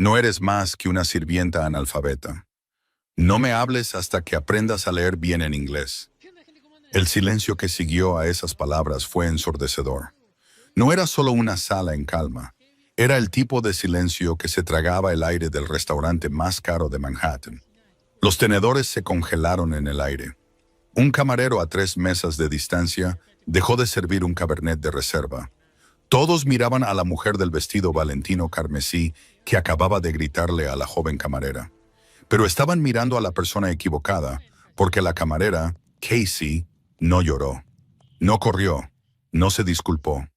No eres más que una sirvienta analfabeta. No me hables hasta que aprendas a leer bien en inglés. El silencio que siguió a esas palabras fue ensordecedor. No era solo una sala en calma. Era el tipo de silencio que se tragaba el aire del restaurante más caro de Manhattan. Los tenedores se congelaron en el aire. Un camarero a 3 mesas de distancia dejó de servir un cabernet de reserva. Todos miraban a la mujer del vestido valentino carmesí que acababa de gritarle a la joven camarera. Pero estaban mirando a la persona equivocada, porque la camarera, Casey, no lloró, no corrió, no se disculpó.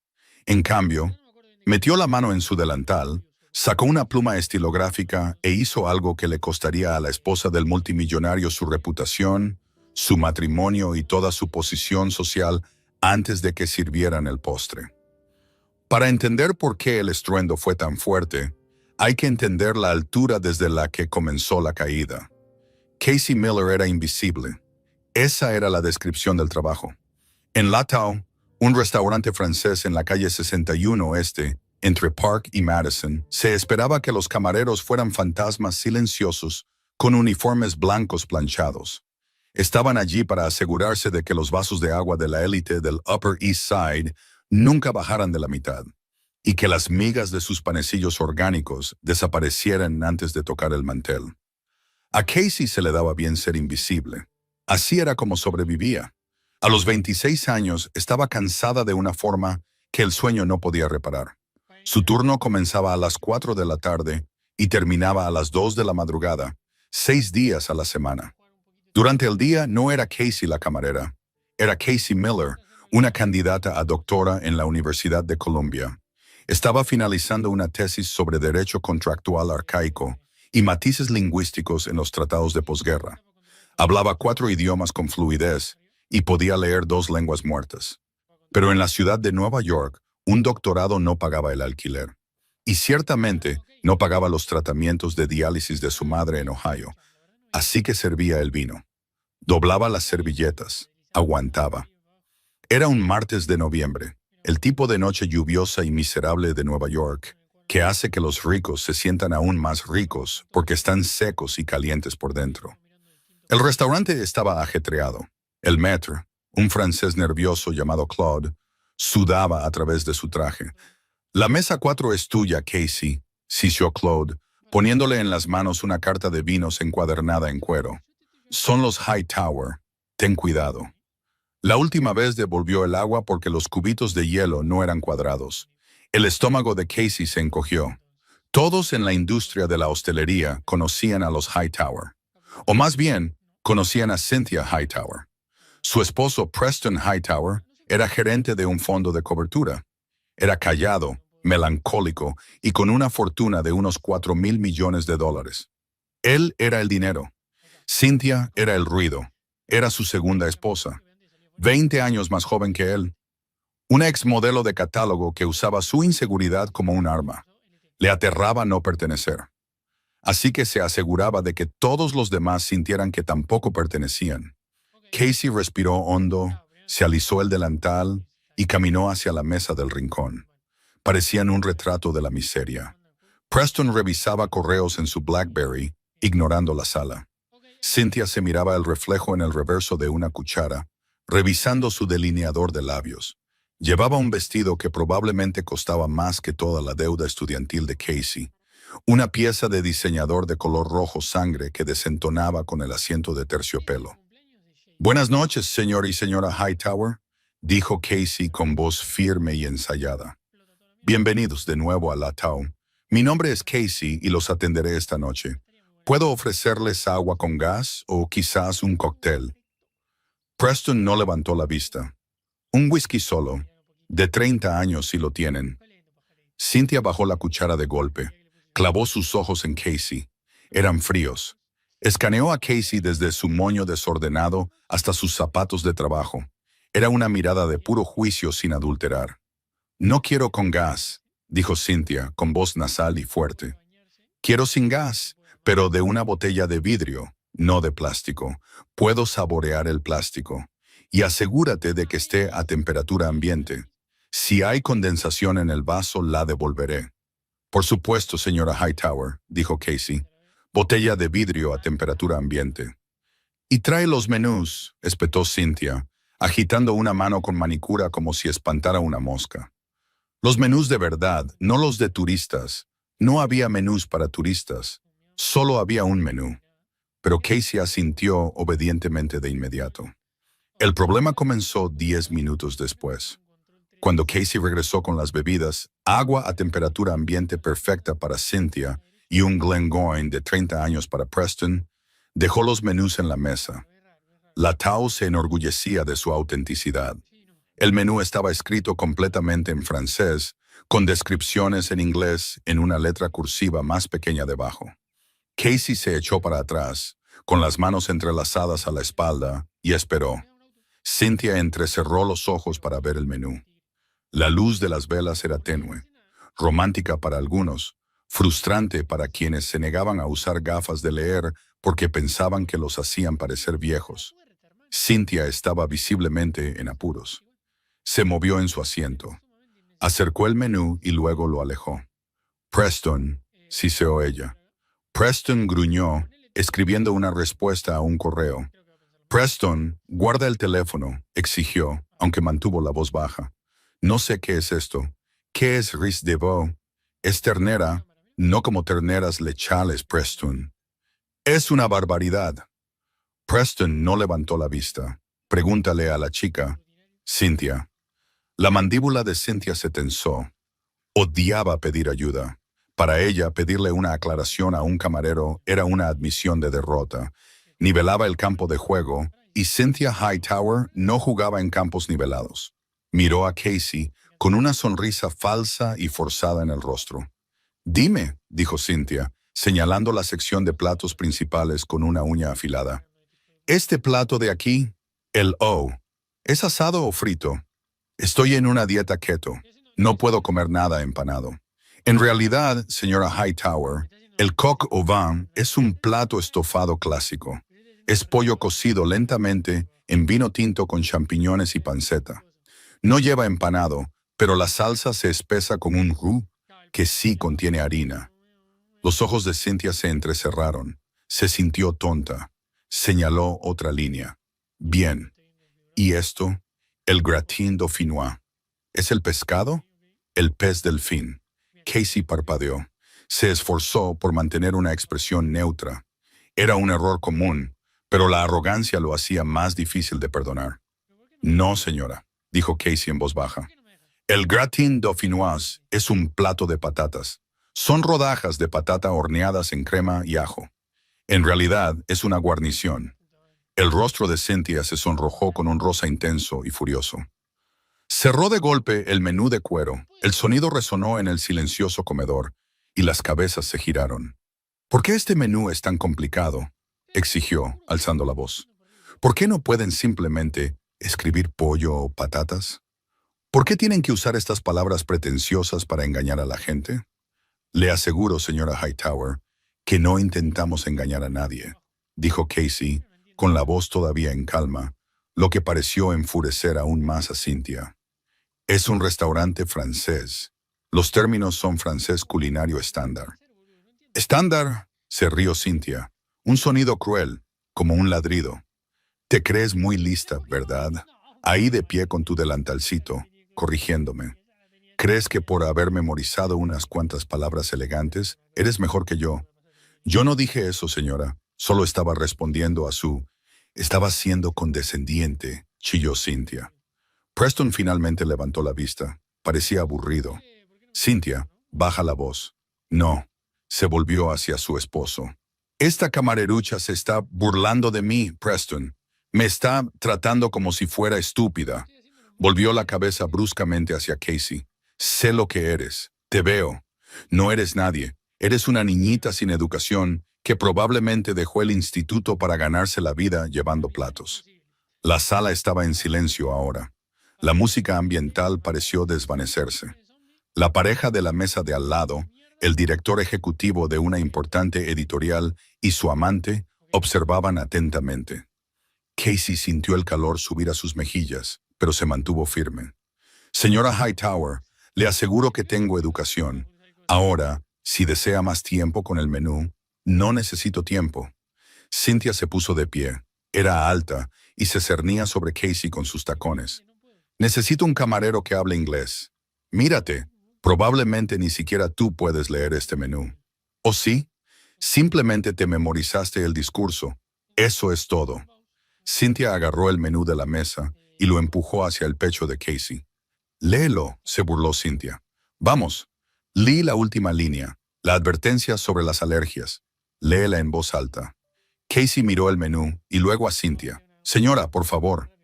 En cambio, metió la mano en su delantal, sacó una pluma estilográfica e hizo algo que le costaría a la esposa del multimillonario su reputación, su matrimonio y toda su posición social antes de que sirvieran el postre. Para entender por qué el estruendo fue tan fuerte, hay que entender la altura desde la que comenzó la caída. Casey Miller era invisible. Esa era la descripción del trabajo. En Latau, un restaurante francés en la calle 61 Este, entre Park y Madison, se esperaba que los camareros fueran fantasmas silenciosos con uniformes blancos planchados. Estaban allí para asegurarse de que los vasos de agua de la élite del Upper East Side nunca bajaran de la mitad, y que las migas de sus panecillos orgánicos desaparecieran antes de tocar el mantel. A Casey se le daba bien ser invisible. Así era como sobrevivía. A los 26 años estaba cansada de una forma que el sueño no podía reparar. Su turno comenzaba a las 4 de la tarde y terminaba a las 2 de la madrugada, 6 días a la semana. Durante el día no era Casey la camarera, era Casey Miller, una candidata a doctora en la Universidad de Columbia. Estaba finalizando una tesis sobre derecho contractual arcaico y matices lingüísticos en los tratados de posguerra. Hablaba 4 idiomas con fluidez y podía leer 2 lenguas muertas. Pero en la ciudad de Nueva York, un doctorado no pagaba el alquiler. Y ciertamente no pagaba los tratamientos de diálisis de su madre en Ohio. Así que servía el vino. Doblaba las servilletas. Aguantaba. Era un martes de noviembre, el tipo de noche lluviosa y miserable de Nueva York, que hace que los ricos se sientan aún más ricos porque están secos y calientes por dentro. El restaurante estaba ajetreado. El maître, un francés nervioso llamado Claude, sudaba a través de su traje. «La mesa 4 es tuya, Casey», sisió Claude, poniéndole en las manos una carta de vinos encuadernada en cuero. «Son los Hightower. Ten cuidado». La última vez devolvió el agua porque los cubitos de hielo no eran cuadrados. El estómago de Casey se encogió. Todos en la industria de la hostelería conocían a los Hightower. O más bien, conocían a Cynthia Hightower. Su esposo Preston Hightower era gerente de un fondo de cobertura. Era callado, melancólico y con una fortuna de unos $4,000 millones. Él era el dinero. Cynthia era el ruido. Era su segunda esposa. 20 años más joven que él. Una exmodelo de catálogo que usaba su inseguridad como un arma. Le aterraba no pertenecer. Así que se aseguraba de que todos los demás sintieran que tampoco pertenecían. Casey respiró hondo, se alisó el delantal y caminó hacia la mesa del rincón. Parecían un retrato de la miseria. Preston revisaba correos en su BlackBerry, ignorando la sala. Cynthia se miraba el reflejo en el reverso de una cuchara, revisando su delineador de labios. Llevaba un vestido que probablemente costaba más que toda la deuda estudiantil de Casey. Una pieza de diseñador de color rojo sangre que desentonaba con el asiento de terciopelo. «Buenas noches, señor y señora Hightower», dijo Casey con voz firme y ensayada. «Bienvenidos de nuevo a Latau. Mi nombre es Casey y los atenderé esta noche. ¿Puedo ofrecerles agua con gas o quizás un cóctel?» Preston no levantó la vista. «Un whisky solo. De 30 años si lo tienen». Cynthia bajó la cuchara de golpe. Clavó sus ojos en Casey. Eran fríos. Escaneó a Casey desde su moño desordenado hasta sus zapatos de trabajo. Era una mirada de puro juicio sin adulterar. «No quiero con gas», dijo Cynthia con voz nasal y fuerte. «Quiero sin gas, pero de una botella de vidrio, no de plástico. Puedo saborear el plástico. Y asegúrate de que esté a temperatura ambiente. Si hay condensación en el vaso, la devolveré». Por supuesto, señora Hightower, dijo Casey. Botella de vidrio a temperatura ambiente. Y trae los menús, espetó Cynthia, agitando una mano con manicura como si espantara una mosca. Los menús de verdad, no los de turistas. No había menús para turistas. Solo había un menú. Pero Casey asintió obedientemente de inmediato. El problema comenzó 10 minutos después. Cuando Casey regresó con las bebidas, agua a temperatura ambiente perfecta para Cynthia y un Glengoyne de 30 años para Preston, dejó los menús en la mesa. La Tao se enorgullecía de su autenticidad. El menú estaba escrito completamente en francés, con descripciones en inglés en una letra cursiva más pequeña debajo. Casey se echó para atrás, con las manos entrelazadas a la espalda, y esperó. Cynthia entrecerró los ojos para ver el menú. La luz de las velas era tenue, romántica para algunos, frustrante para quienes se negaban a usar gafas de leer porque pensaban que los hacían parecer viejos. Cynthia estaba visiblemente en apuros. Se movió en su asiento. Acercó el menú y luego lo alejó. Preston, siseó ella. Preston gruñó, escribiendo una respuesta a un correo. Preston, guarda el teléfono, exigió, aunque mantuvo la voz baja. No sé qué es esto. ¿Qué es Riz de Veau? Es ternera, no como terneras lechales, Preston. Es una barbaridad. Preston no levantó la vista. Pregúntale a la chica. Cynthia. La mandíbula de Cynthia se tensó. Odiaba pedir ayuda. Para ella, pedirle una aclaración a un camarero era una admisión de derrota. Nivelaba el campo de juego, y Cynthia Hightower no jugaba en campos nivelados. Miró a Casey con una sonrisa falsa y forzada en el rostro. Dime, dijo Cynthia, señalando la sección de platos principales con una uña afilada. Este plato de aquí, el O, ¿es asado o frito? Estoy en una dieta keto. No puedo comer nada empanado. En realidad, señora Hightower, el coq au vin es un plato estofado clásico. Es pollo cocido lentamente en vino tinto con champiñones y panceta. No lleva empanado, pero la salsa se espesa con un roux que sí contiene harina. Los ojos de Cynthia se entrecerraron. Se sintió tonta. Señaló otra línea. Bien. ¿Y esto? El gratin dauphinois. ¿Es el pescado? El pez delfín. Casey parpadeó. Se esforzó por mantener una expresión neutra. Era un error común, pero la arrogancia lo hacía más difícil de perdonar. No, señora, dijo Casey en voz baja. El gratin dauphinois es un plato de patatas. Son rodajas de patata horneadas en crema y ajo. En realidad, es una guarnición. El rostro de Cynthia se sonrojó con un rosa intenso y furioso. Cerró de golpe el menú de cuero. El sonido resonó en el silencioso comedor, y las cabezas se giraron. ¿Por qué este menú es tan complicado?, exigió, alzando la voz. ¿Por qué no pueden simplemente escribir pollo o patatas? ¿Por qué tienen que usar estas palabras pretenciosas para engañar a la gente? Le aseguro, señora Hightower, que no intentamos engañar a nadie, dijo Casey, con la voz todavía en calma, lo que pareció enfurecer aún más a Cynthia. Es un restaurante francés. Los términos son francés culinario estándar. ¿Estándar?, se rió Cynthia. Un sonido cruel, como un ladrido. Te crees muy lista, ¿verdad? Ahí de pie con tu delantalcito, corrigiéndome. ¿Crees que por haber memorizado unas cuantas palabras elegantes, eres mejor que yo? Yo no dije eso, señora. Solo estaba respondiendo a su... Estaba siendo condescendiente, chilló Cynthia. Preston finalmente levantó la vista. Parecía aburrido. Cynthia, baja la voz. No. Se volvió hacia su esposo. Esta camarerucha se está burlando de mí, Preston. Me está tratando como si fuera estúpida. Volvió la cabeza bruscamente hacia Casey. Sé lo que eres. Te veo. No eres nadie. Eres una niñita sin educación que probablemente dejó el instituto para ganarse la vida llevando platos. La sala estaba en silencio ahora. La música ambiental pareció desvanecerse. La pareja de la mesa de al lado, el director ejecutivo de una importante editorial y su amante, observaban atentamente. Casey sintió el calor subir a sus mejillas, pero se mantuvo firme. Señora Hightower, le aseguro que tengo educación. Ahora, Si desea más tiempo con el menú, no necesito tiempo. Cynthia se puso de pie. Era alta y se cernía sobre Casey con sus tacones. Necesito un camarero que hable inglés. Mírate, probablemente ni siquiera tú puedes leer este menú. ¿O sí? Simplemente te memorizaste el discurso. Eso es todo. Cynthia agarró el menú de la mesa y lo empujó hacia el pecho de Casey. Léelo, se burló Cynthia. Vamos. Lee la última línea, la advertencia sobre las alergias. Léela en voz alta. Casey miró el menú y luego a Cynthia. Señora, por favor.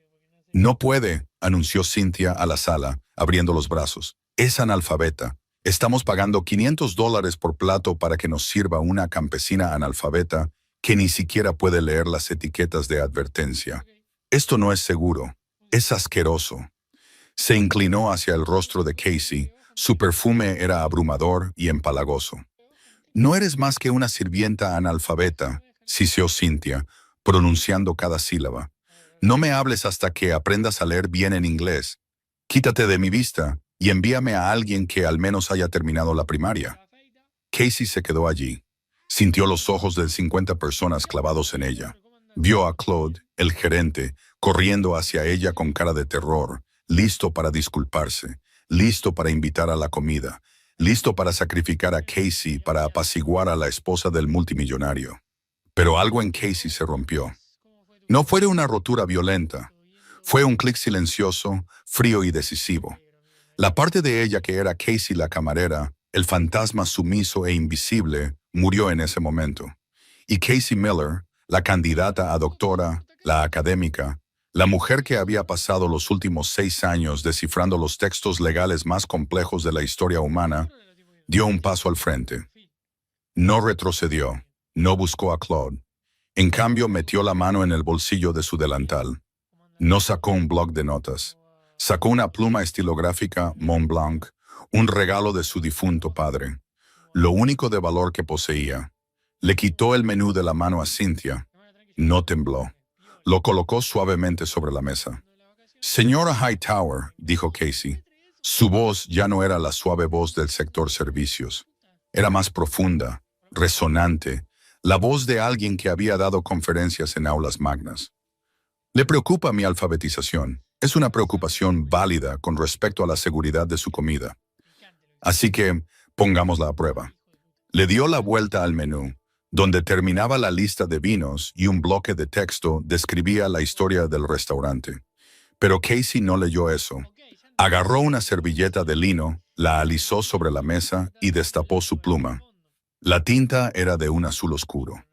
No puede, anunció Cynthia a la sala, abriendo los brazos. Es analfabeta. Estamos pagando $500 por plato para que nos sirva una campesina analfabeta que ni siquiera puede leer las etiquetas de advertencia. Esto no es seguro. Es asqueroso. Se inclinó hacia el rostro de Casey. Su perfume era abrumador y empalagoso. No eres más que una sirvienta analfabeta, siseó Cynthia, pronunciando cada sílaba. No me hables hasta que aprendas a leer bien en inglés. Quítate de mi vista y envíame a alguien que al menos haya terminado la primaria. Casey se quedó allí. Sintió los ojos de 50 personas clavados en ella. Vio a Claude, el gerente, corriendo hacia ella con cara de terror, listo para disculparse, listo para invitar a la comida, listo para sacrificar a Casey para apaciguar a la esposa del multimillonario. Pero algo en Casey se rompió. No fue una rotura violenta. Fue un clic silencioso, frío y decisivo. La parte de ella que era Casey la camarera, el fantasma sumiso e invisible, murió en ese momento. Y Casey Miller, la candidata a doctora, la académica, la mujer que había pasado los últimos 6 años descifrando los textos legales más complejos de la historia humana, dio un paso al frente. No retrocedió, no buscó a Claude. En cambio, metió la mano en el bolsillo de su delantal. No sacó un bloc de notas. Sacó una pluma estilográfica Montblanc, un regalo de su difunto padre. Lo único de valor que poseía. Le quitó el menú de la mano a Cynthia. No tembló. Lo colocó suavemente sobre la mesa. Señora Hightower, dijo Casey. Su voz ya no era la suave voz del sector servicios. Era más profunda, resonante, la voz de alguien que había dado conferencias en aulas magnas. Le preocupa mi alfabetización. Es una preocupación válida con respecto a la seguridad de su comida. Así que, pongámosla a prueba. Le dio la vuelta al menú, donde terminaba la lista de vinos y un bloque de texto describía la historia del restaurante. Pero Casey no leyó eso. Agarró una servilleta de lino, la alisó sobre la mesa y destapó su pluma. La tinta era de un azul oscuro.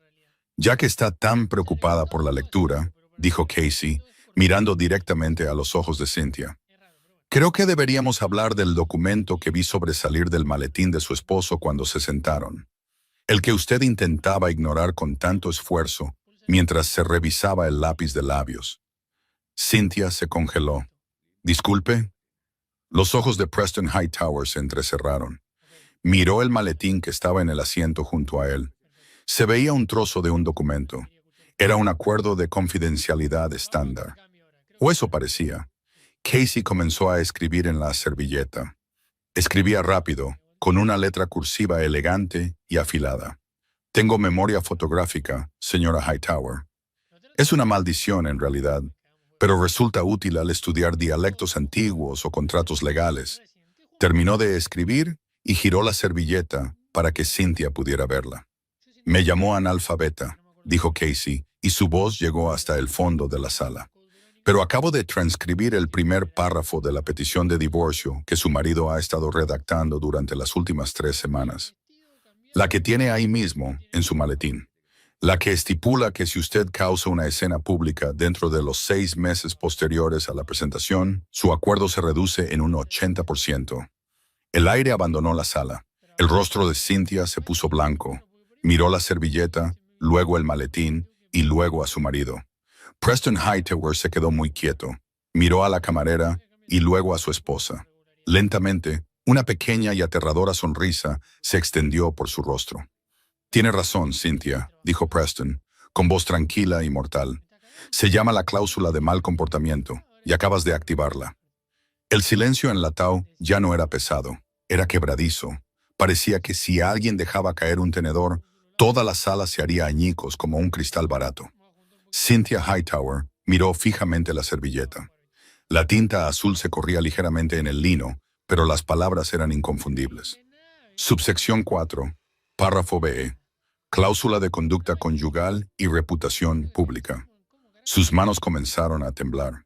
Ya que está tan preocupada por la lectura, dijo Casey, mirando directamente a los ojos de Cynthia. Creo que deberíamos hablar del documento que vi sobresalir del maletín de su esposo cuando se sentaron. El que usted intentaba ignorar con tanto esfuerzo mientras se revisaba el lápiz de labios. Cynthia se congeló. ¿Disculpe? Los ojos de Preston Hightower se entrecerraron. Miró el maletín que estaba en el asiento junto a él. Se veía un trozo de un documento. Era un acuerdo de confidencialidad estándar. O eso parecía. Casey comenzó a escribir en la servilleta. Escribía rápido, con una letra cursiva elegante y afilada. Tengo memoria fotográfica, señora Hightower. Es una maldición en realidad, pero resulta útil al estudiar dialectos antiguos o contratos legales. Terminó de escribir y giró la servilleta para que Cynthia pudiera verla. Me llamó analfabeta, dijo Casey, y su voz llegó hasta el fondo de la sala. Pero acabo de transcribir el primer párrafo de la petición de divorcio que su marido ha estado redactando durante las últimas 3 semanas. La que tiene ahí mismo, en su maletín. La que estipula que si usted causa una escena pública dentro de los 6 meses posteriores a la presentación, su acuerdo se reduce en un 80%. El aire abandonó la sala. El rostro de Cynthia se puso blanco. Miró la servilleta, luego el maletín y luego a su marido. Preston Hightower se quedó muy quieto. Miró a la camarera y luego a su esposa. Lentamente, una pequeña y aterradora sonrisa se extendió por su rostro. Tiene razón, Cynthia, dijo Preston, con voz tranquila y mortal. Se llama la cláusula de mal comportamiento y acabas de activarla. El silencio enlatado ya no era pesado, era quebradizo, Parecía que si alguien dejaba caer un tenedor, toda la sala se haría añicos como un cristal barato. Cynthia Hightower miró fijamente la servilleta. La tinta azul se corría ligeramente en el lino, pero las palabras eran inconfundibles. Subsección 4, párrafo B. Cláusula de conducta conyugal y reputación pública. Sus manos comenzaron a temblar.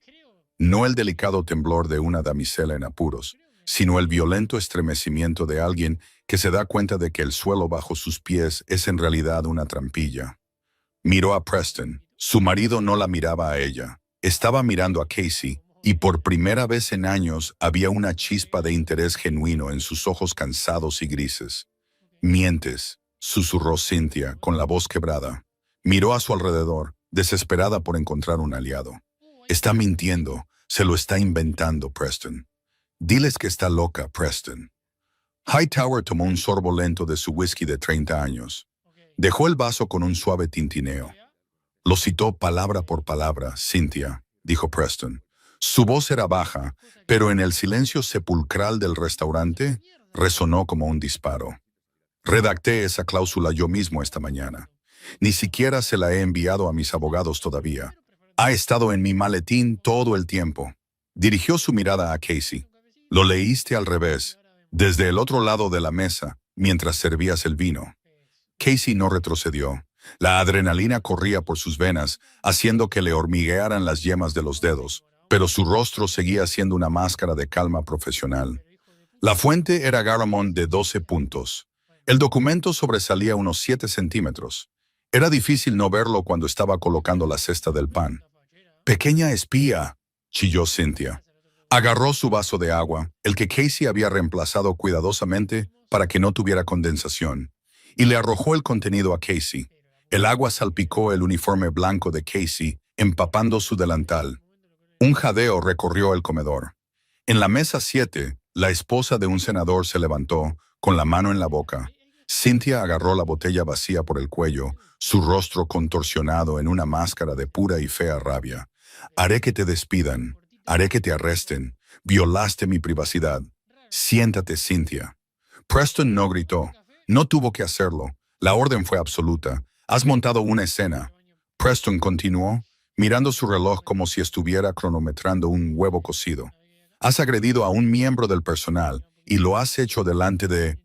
No el delicado temblor de una damisela en apuros, sino el violento estremecimiento de alguien que se da cuenta de que el suelo bajo sus pies es en realidad una trampilla. Miró a Preston. Su marido no la miraba a ella. Estaba mirando a Casey, y por primera vez en años había una chispa de interés genuino en sus ojos cansados y grises. «Mientes», susurró Cynthia con la voz quebrada. Miró a su alrededor, desesperada por encontrar un aliado. «Está mintiendo, se lo está inventando, Preston. Diles que está loca, Preston». Hightower tomó un sorbo lento de su whisky de 30 años. Dejó el vaso con un suave tintineo. «Lo citó palabra por palabra, Cynthia», dijo Preston. Su voz era baja, pero en el silencio sepulcral del restaurante resonó como un disparo. «Redacté esa cláusula yo mismo esta mañana. Ni siquiera se la he enviado a mis abogados todavía. Ha estado en mi maletín todo el tiempo». Dirigió su mirada a Casey. «Lo leíste al revés, desde el otro lado de la mesa, mientras servías el vino». Casey no retrocedió. La adrenalina corría por sus venas, haciendo que le hormiguearan las yemas de los dedos, pero su rostro seguía siendo una máscara de calma profesional. La fuente era Garamond de 12 puntos. El documento sobresalía unos 7 centímetros. Era difícil no verlo cuando estaba colocando la cesta del pan. «Pequeña espía», chilló Cynthia. Agarró su vaso de agua, el que Casey había reemplazado cuidadosamente para que no tuviera condensación, y le arrojó el contenido a Casey. El agua salpicó el uniforme blanco de Casey, empapando su delantal. Un jadeo recorrió el comedor. En la mesa 7, la esposa de un senador se levantó, con la mano en la boca. Cynthia agarró la botella vacía por el cuello, su rostro contorsionado en una máscara de pura y fea rabia. «Haré que te despidan. Haré que te arresten. Violaste mi privacidad. Siéntate, Cynthia». Preston no gritó. No tuvo que hacerlo. La orden fue absoluta. «Has montado una escena». Preston continuó, mirando su reloj como si estuviera cronometrando un huevo cocido. «Has agredido a un miembro del personal y lo has hecho delante de...».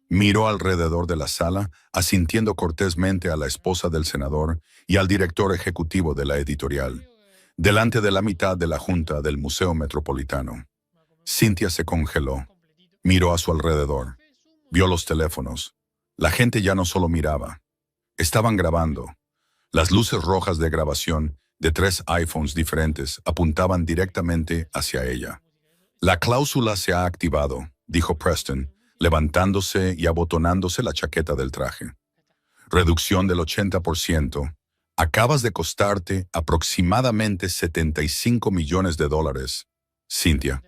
Miró alrededor de la sala, asintiendo cortésmente a la esposa del senador y al director ejecutivo de la editorial. «Delante de la mitad de la junta del Museo Metropolitano». Cynthia se congeló. Miró a su alrededor. Vio los teléfonos. La gente ya no solo miraba. Estaban grabando. Las luces rojas de grabación de 3 iPhones diferentes apuntaban directamente hacia ella. «La cláusula se ha activado», dijo Preston, levantándose y abotonándose la chaqueta del traje. «Reducción del 80%. Acabas de costarte aproximadamente $75 millones. Cynthia.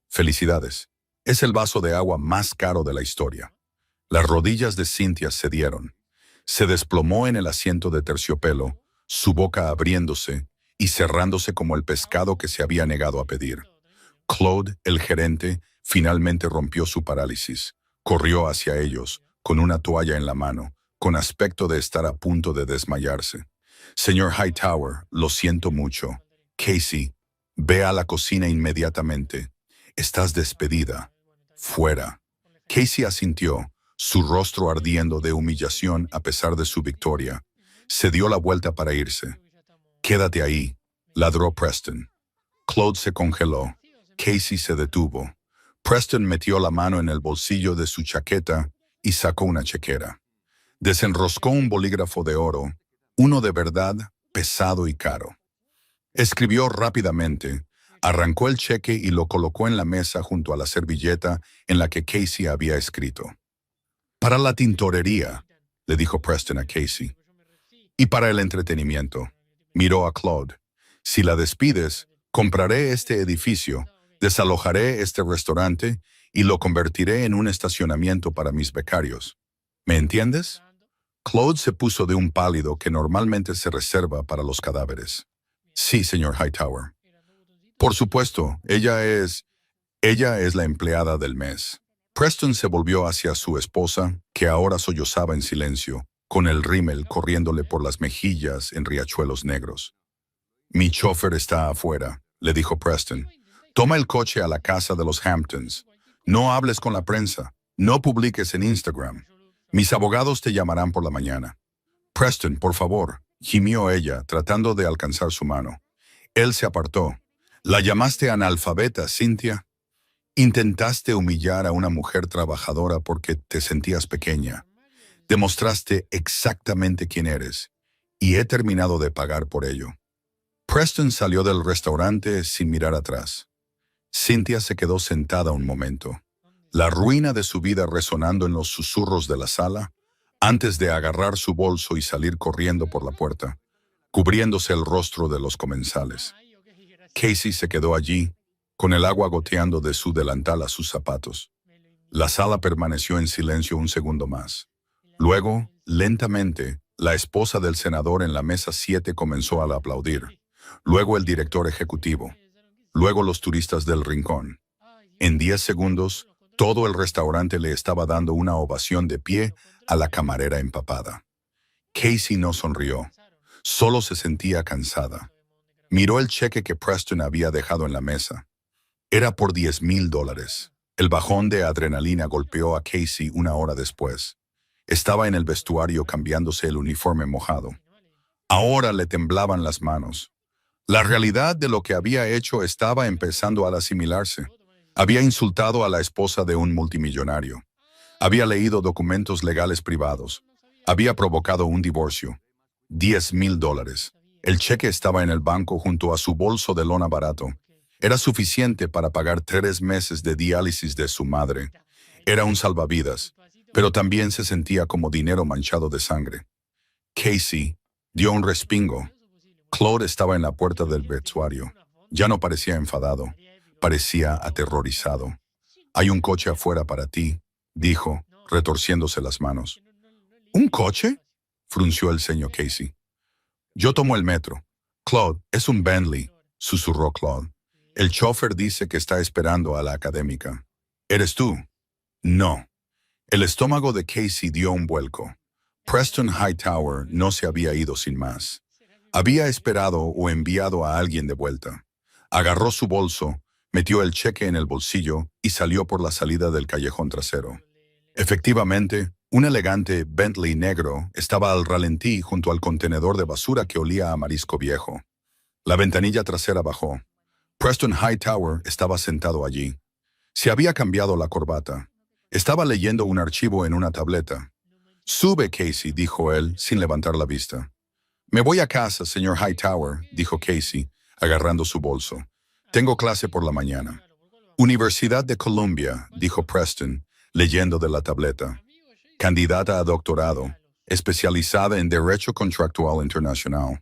Felicidades. Es el vaso de agua más caro de la historia». Las rodillas de Cynthia cedieron. Se desplomó en el asiento de terciopelo, su boca abriéndose y cerrándose como el pescado que se había negado a pedir. Claude, el gerente, finalmente rompió su parálisis. Corrió hacia ellos, con una toalla en la mano, con aspecto de estar a punto de desmayarse. «Señor Hightower, lo siento mucho. Casey, ve a la cocina inmediatamente. Estás despedida. Fuera». Casey asintió, su rostro ardiendo de humillación a pesar de su victoria. Se dio la vuelta para irse. «Quédate ahí», ladró Preston. Claude se congeló. Casey se detuvo. Preston metió la mano en el bolsillo de su chaqueta y sacó una chequera. Desenroscó un bolígrafo de oro, uno de verdad, pesado y caro. Escribió rápidamente, arrancó el cheque y lo colocó en la mesa junto a la servilleta en la que Casey había escrito. «Para la tintorería», le dijo Preston a Casey. «Y para el entretenimiento». Miró a Claude. «Si la despides, compraré este edificio, desalojaré este restaurante y lo convertiré en un estacionamiento para mis becarios. ¿Me entiendes?» Claude se puso de un pálido que normalmente se reserva para los cadáveres. «Sí, señor Hightower». «Por supuesto, ella es la empleada del mes». Preston se volvió hacia su esposa, que ahora sollozaba en silencio, con el rímel corriéndole por las mejillas en riachuelos negros. «Mi chofer está afuera», le dijo Preston. «Toma el coche a la casa de los Hamptons. No hables con la prensa. No publiques en Instagram. Mis abogados te llamarán por la mañana». «Preston, por favor», gimió ella, tratando de alcanzar su mano. Él se apartó. «¿La llamaste analfabeta, Cynthia? Intentaste humillar a una mujer trabajadora porque te sentías pequeña. Demostraste exactamente quién eres, y he terminado de pagar por ello». Preston salió del restaurante sin mirar atrás. Cynthia se quedó sentada un momento, la ruina de su vida resonando en los susurros de la sala, antes de agarrar su bolso y salir corriendo por la puerta, cubriéndose el rostro de los comensales. Casey se quedó allí, con el agua goteando de su delantal a sus zapatos. La sala permaneció en silencio un segundo más. Luego, lentamente, la esposa del senador en la mesa 7 comenzó a aplaudir. Luego el director ejecutivo. Luego los turistas del rincón. En 10 segundos, todo el restaurante le estaba dando una ovación de pie a la camarera empapada. Casey no sonrió. Solo se sentía cansada. Miró el cheque que Preston había dejado en la mesa. Era por $10,000. El bajón de adrenalina golpeó a Casey una hora después. Estaba en el vestuario cambiándose el uniforme mojado. Ahora le temblaban las manos. La realidad de lo que había hecho estaba empezando a asimilarse. Había insultado a la esposa de un multimillonario. Había leído documentos legales privados. Había provocado un divorcio. $10,000. El cheque estaba en el banco junto a su bolso de lona barato. Era suficiente para pagar 3 meses de diálisis de su madre. Era un salvavidas, pero también se sentía como dinero manchado de sangre. Casey dio un respingo. Claude estaba en la puerta del vestuario. Ya no parecía enfadado, parecía aterrorizado. «Hay un coche afuera para ti», dijo, retorciéndose las manos. «¿Un coche?», frunció el ceño Casey. «Yo tomo el metro». «Claude, es un Bentley», susurró Claude. «El chofer dice que está esperando a la académica». «¿Eres tú?». «No». El estómago de Casey dio un vuelco. Preston Hightower no se había ido sin más. Había esperado o enviado a alguien de vuelta. Agarró su bolso, metió el cheque en el bolsillo y salió por la salida del callejón trasero. Efectivamente, un elegante Bentley negro estaba al ralentí junto al contenedor de basura que olía a marisco viejo. La ventanilla trasera bajó. Preston Hightower estaba sentado allí. Se había cambiado la corbata. Estaba leyendo un archivo en una tableta. «Sube, Casey», dijo él, sin levantar la vista. «Me voy a casa, señor Hightower», dijo Casey, agarrando su bolso. «Tengo clase por la mañana». «Universidad de Columbia», dijo Preston, leyendo de la tableta. «Candidata a doctorado, especializada en Derecho Contractual Internacional.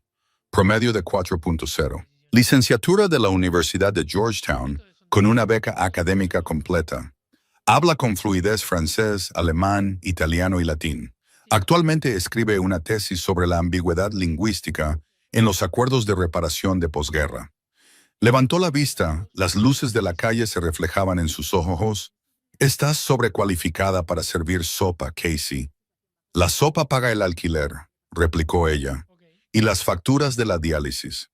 Promedio de 4.0. Licenciatura de la Universidad de Georgetown, con una beca académica completa. Habla con fluidez francés, alemán, italiano y latín. Actualmente escribe una tesis sobre la ambigüedad lingüística en los acuerdos de reparación de posguerra». Levantó la vista, las luces de la calle se reflejaban en sus ojos. «Estás sobrecualificada para servir sopa, Casey». «La sopa paga el alquiler», replicó ella, «y las facturas de la diálisis».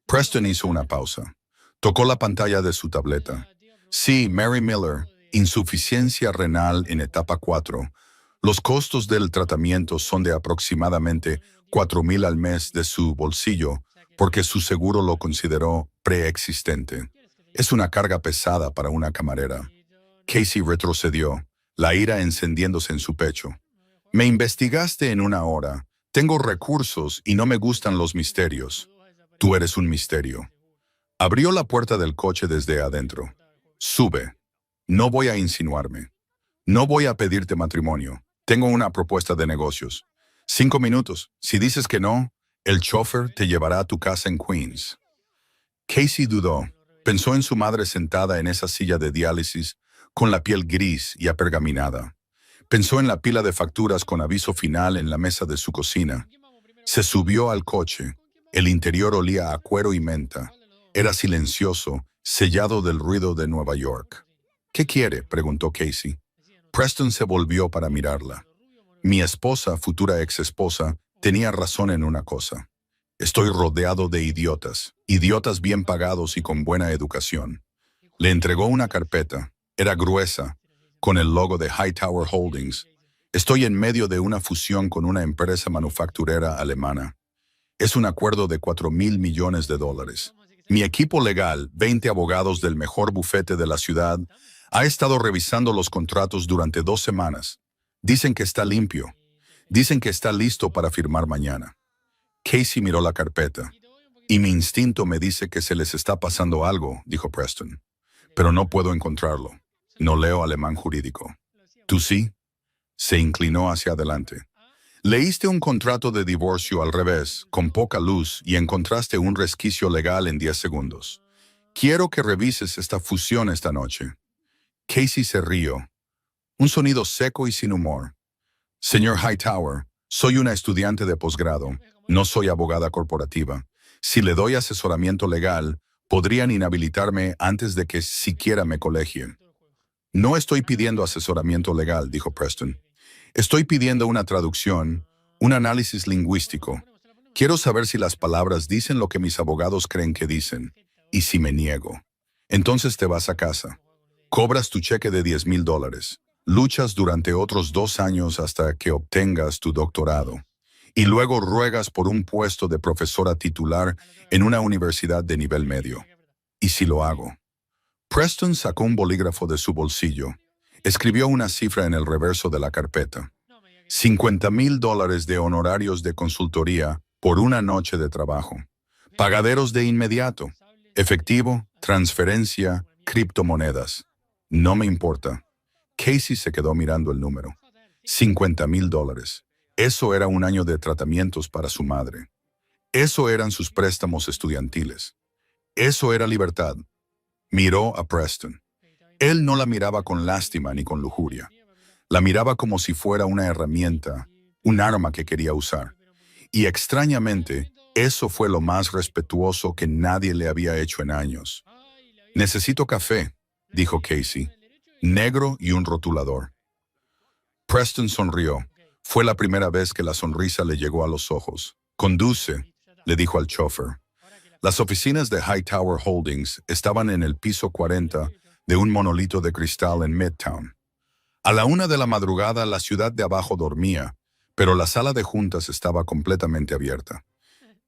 Preston hizo una pausa. Tocó la pantalla de su tableta. «Sí, Mary Miller, insuficiencia renal en etapa 4. Los costos del tratamiento son de aproximadamente $4,000 al mes de su bolsillo, porque su seguro lo consideró preexistente. Es una carga pesada para una camarera». Casey retrocedió, la ira encendiéndose en su pecho. «Me investigaste en una hora. Tengo recursos y no me gustan los misterios». «Tú eres un misterio». Abrió la puerta del coche desde adentro. «Sube. No voy a insinuarme. No voy a pedirte matrimonio. Tengo una propuesta de negocios. 5 minutos. Si dices que no, el chofer te llevará a tu casa en Queens». Casey dudó. Pensó en su madre sentada en esa silla de diálisis, con la piel gris y apergaminada. Pensó en la pila de facturas con aviso final en la mesa de su cocina. Se subió al coche. El interior olía a cuero y menta. Era silencioso, sellado del ruido de Nueva York. «¿Qué quiere?», preguntó Casey. Preston se volvió para mirarla. Mi esposa, futura ex-esposa, tenía razón en una cosa. Estoy rodeado de idiotas, idiotas bien pagados y con buena educación. Le entregó una carpeta. Era gruesa, con el logo de Hightower Holdings. Estoy en medio de una fusión con una empresa manufacturera alemana. Es un acuerdo de $4,000 millones. Mi equipo legal, 20 abogados del mejor bufete de la ciudad, ha estado revisando los contratos durante 2 semanas. Dicen que está limpio. Dicen que está listo para firmar mañana. Casey miró la carpeta. Y mi instinto me dice que se les está pasando algo, dijo Preston. Pero no puedo encontrarlo. No leo alemán jurídico. ¿Tú sí? Se inclinó hacia adelante. Leíste un contrato de divorcio al revés, con poca luz, y encontraste un resquicio legal en 10 segundos. Quiero que revises esta fusión esta noche. Casey se rió. Un sonido seco y sin humor. Señor Hightower, soy una estudiante de posgrado. No soy abogada corporativa. Si le doy asesoramiento legal, podrían inhabilitarme antes de que siquiera me colegien. No estoy pidiendo asesoramiento legal, dijo Preston. Estoy pidiendo una traducción, un análisis lingüístico. Quiero saber si las palabras dicen lo que mis abogados creen que dicen. Y si me niego, entonces te vas a casa. Cobras tu cheque de $10,000. Luchas durante otros 2 años hasta que obtengas tu doctorado. Y luego ruegas por un puesto de profesora titular en una universidad de nivel medio. ¿Y si lo hago? Preston sacó un bolígrafo de su bolsillo. Escribió una cifra en el reverso de la carpeta. $50,000 de honorarios de consultoría por una noche de trabajo. Pagaderos de inmediato. Efectivo, transferencia, criptomonedas. No me importa. Casey se quedó mirando el número. $50,000. Eso era un año de tratamientos para su madre. Eso eran sus préstamos estudiantiles. Eso era libertad. Miró a Preston. Él no la miraba con lástima ni con lujuria. La miraba como si fuera una herramienta, un arma que quería usar. Y extrañamente, eso fue lo más respetuoso que nadie le había hecho en años. Necesito café, dijo Casey. Negro y un rotulador. Preston sonrió. Fue la primera vez que la sonrisa le llegó a los ojos. Conduce, le dijo al chofer. Las oficinas de Hightower Holdings estaban en el piso 40 de un monolito de cristal en Midtown. A la 1 de la madrugada la ciudad de abajo dormía, pero la sala de juntas estaba completamente abierta.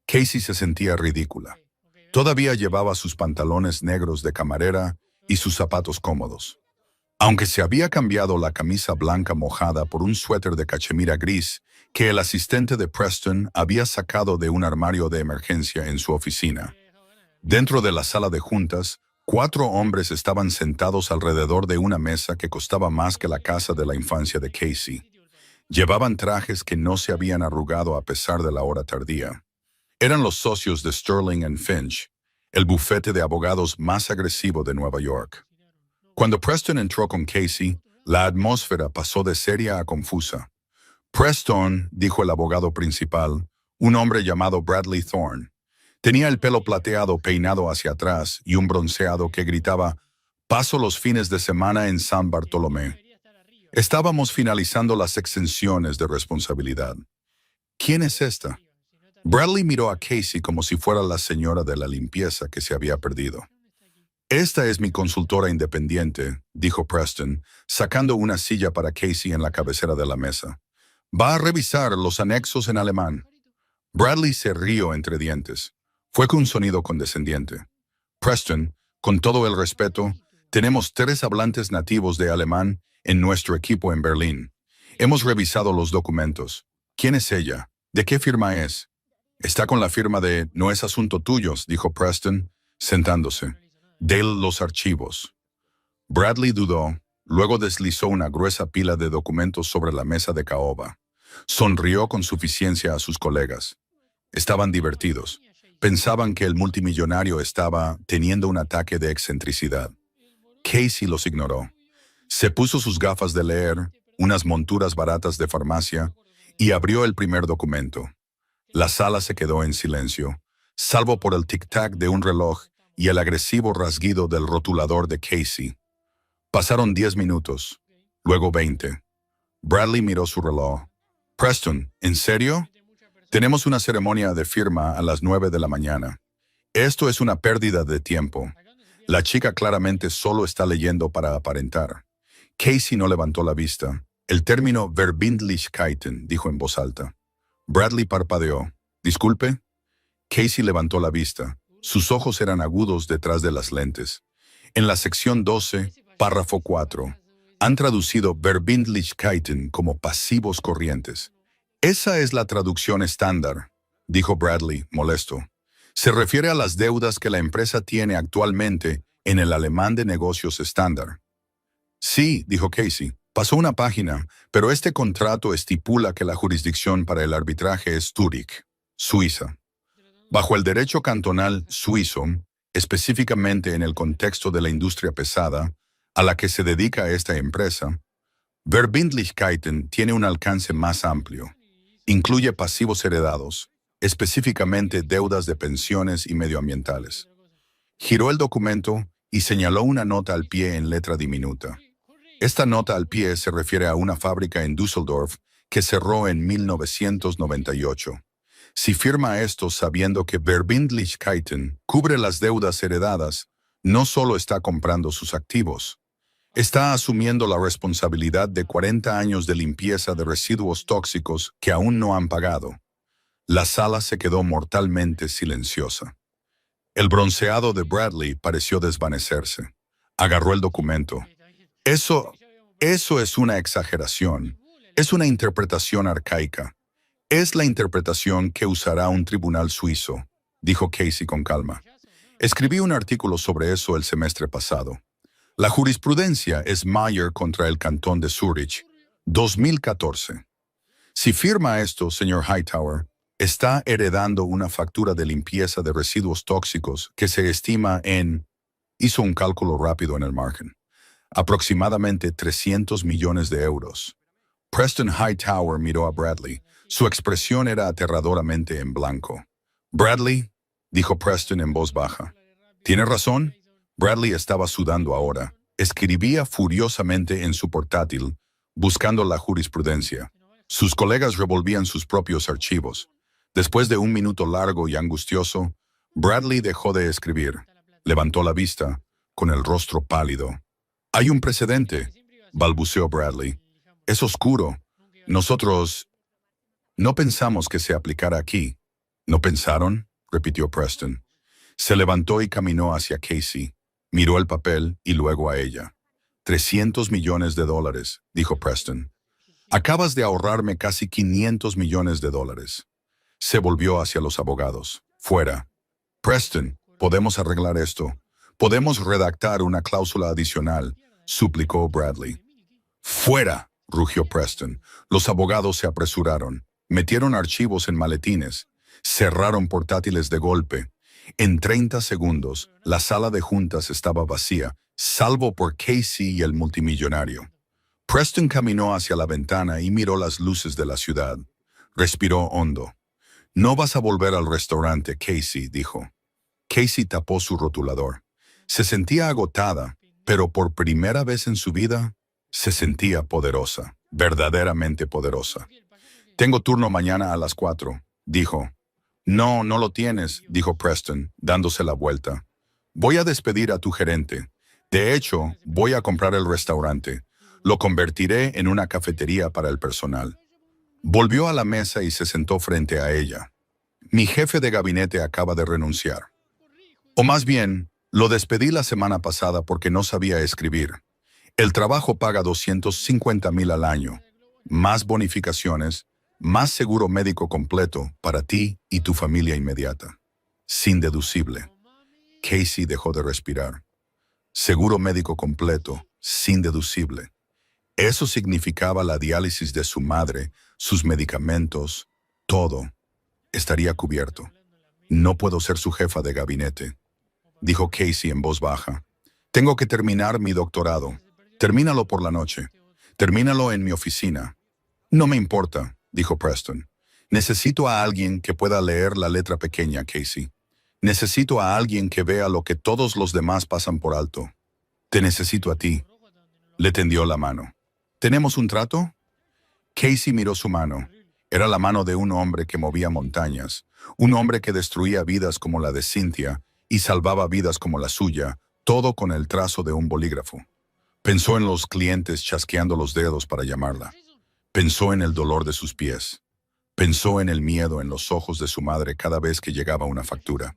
Casey se sentía ridícula. Todavía llevaba sus pantalones negros de camarera y sus zapatos cómodos. Aunque se había cambiado la camisa blanca mojada por un suéter de cachemira gris que el asistente de Preston había sacado de un armario de emergencia en su oficina. Dentro de la sala de juntas, 4 hombres estaban sentados alrededor de una mesa que costaba más que la casa de la infancia de Casey. Llevaban trajes que no se habían arrugado a pesar de la hora tardía. Eran los socios de Sterling & Finch, el bufete de abogados más agresivo de Nueva York. Cuando Preston entró con Casey, la atmósfera pasó de seria a confusa. Preston, dijo el abogado principal, un hombre llamado Bradley Thorne. Tenía el pelo plateado peinado hacia atrás y un bronceado que gritaba, «Paso los fines de semana en San Bartolomé». Estábamos finalizando las exenciones de responsabilidad. ¿Quién es esta? Bradley miró a Casey como si fuera la señora de la limpieza que se había perdido. Esta es mi consultora independiente, dijo Preston, sacando una silla para Casey en la cabecera de la mesa. Va a revisar los anexos en alemán. Bradley se rió entre dientes. Fue con un sonido condescendiente. Preston, con todo el respeto, tenemos 3 hablantes nativos de alemán en nuestro equipo en Berlín. Hemos revisado los documentos. ¿Quién es ella? ¿De qué firma es? Está con la firma de «No es asunto tuyo», dijo Preston, sentándose. «De los archivos». Bradley dudó, luego deslizó una gruesa pila de documentos sobre la mesa de caoba. Sonrió con suficiencia a sus colegas. Estaban divertidos. Pensaban que el multimillonario estaba teniendo un ataque de excentricidad. Casey los ignoró. Se puso sus gafas de leer, unas monturas baratas de farmacia, y abrió el primer documento. La sala se quedó en silencio, salvo por el tic-tac de un reloj y el agresivo rasguido del rotulador de Casey. Pasaron 10 minutos. luego 20. Bradley miró su reloj. Preston, ¿en serio? Tenemos una ceremonia de firma a las 9 de la mañana. Esto es una pérdida de tiempo. La chica claramente solo está leyendo para aparentar. Casey no levantó la vista. El término Verbindlichkeiten, dijo en voz alta. Bradley parpadeó. ¿Disculpe? Casey levantó la vista. Sus ojos eran agudos detrás de las lentes. En la sección 12, párrafo 4, han traducido Verbindlichkeiten como pasivos corrientes. Esa es la traducción estándar, dijo Bradley, molesto. Se refiere a las deudas que la empresa tiene actualmente en el alemán de negocios estándar. Sí, dijo Casey. Pasó una página, pero este contrato estipula que la jurisdicción para el arbitraje es Zúrich, Suiza. Bajo el derecho cantonal suizo, específicamente en el contexto de la industria pesada, a la que se dedica esta empresa, Verbindlichkeiten tiene un alcance más amplio. Incluye pasivos heredados, específicamente deudas de pensiones y medioambientales. Giró el documento y señaló una nota al pie en letra diminuta. Esta nota al pie se refiere a una fábrica en Düsseldorf que cerró en 1998. Si firma esto sabiendo que Verbindlichkeiten cubre las deudas heredadas, no solo está comprando sus activos, está asumiendo la responsabilidad de 40 años de limpieza de residuos tóxicos que aún no han pagado. La sala se quedó mortalmente silenciosa. El bronceado de Bradley pareció desvanecerse. Agarró el documento. Eso es una exageración. Es una interpretación arcaica. Es la interpretación que usará un tribunal suizo, dijo Casey con calma. Escribí un artículo sobre eso el semestre pasado. La jurisprudencia es Mayer contra el Cantón de Zúrich, 2014. Si firma esto, señor Hightower, está heredando una factura de limpieza de residuos tóxicos que se estima en... Hizo un cálculo rápido en el margen. Aproximadamente 300 millones de euros. Preston Hightower miró a Bradley. Su expresión era aterradoramente en blanco. Bradley, dijo Preston en voz baja. ¿Tiene razón? Bradley estaba sudando ahora. Escribía furiosamente en su portátil, buscando la jurisprudencia. Sus colegas revolvían sus propios archivos. Después de un minuto largo y angustioso, Bradley dejó de escribir. Levantó la vista, con el rostro pálido. «Hay un precedente», balbuceó Bradley. «Es oscuro. Nosotros no pensamos que se aplicara aquí». «¿No pensaron?», repitió Preston. Se levantó y caminó hacia Casey. Miró el papel y luego a ella. $300 millones, dijo Preston. «Acabas de ahorrarme casi $500 millones». Se volvió hacia los abogados. «Fuera». «Preston, podemos arreglar esto. Podemos redactar una cláusula adicional», suplicó Bradley. «Fuera», rugió Preston. Los abogados se apresuraron. Metieron archivos en maletines. Cerraron portátiles de golpe. En 30 segundos, la sala de juntas estaba vacía, salvo por Casey y el multimillonario. Preston caminó hacia la ventana y miró las luces de la ciudad. Respiró hondo. «No vas a volver al restaurante, Casey», dijo. Casey tapó su rotulador. Se sentía agotada, pero por primera vez en su vida, se sentía poderosa, verdaderamente poderosa. «Tengo turno mañana a las 4», dijo. «No, no lo tienes», dijo Preston, dándose la vuelta. «Voy a despedir a tu gerente. De hecho, voy a comprar el restaurante. Lo convertiré en una cafetería para el personal». Volvió a la mesa y se sentó frente a ella. «Mi jefe de gabinete acaba de renunciar. O más bien, lo despedí la semana pasada porque no sabía escribir. El trabajo paga $250,000 al año, más bonificaciones, más seguro médico completo para ti y tu familia inmediata. Sin deducible». Casey dejó de respirar. Seguro médico completo, sin deducible. Eso significaba la diálisis de su madre, sus medicamentos, todo. Estaría cubierto. «No puedo ser su jefa de gabinete», dijo Casey en voz baja. «Tengo que terminar mi doctorado. Termínalo por la noche. Termínalo en mi oficina». «No me importa», dijo Preston. «Necesito a alguien que pueda leer la letra pequeña, Casey. Necesito a alguien que vea lo que todos los demás pasan por alto. Te necesito a ti». Le tendió la mano. ¿Tenemos un trato? Casey miró su mano. Era la mano de un hombre que movía montañas, un hombre que destruía vidas como la de Cynthia y salvaba vidas como la suya, todo con el trazo de un bolígrafo. Pensó en los clientes chasqueando los dedos para llamarla. Pensó en el dolor de sus pies. Pensó en el miedo en los ojos de su madre cada vez que llegaba una factura.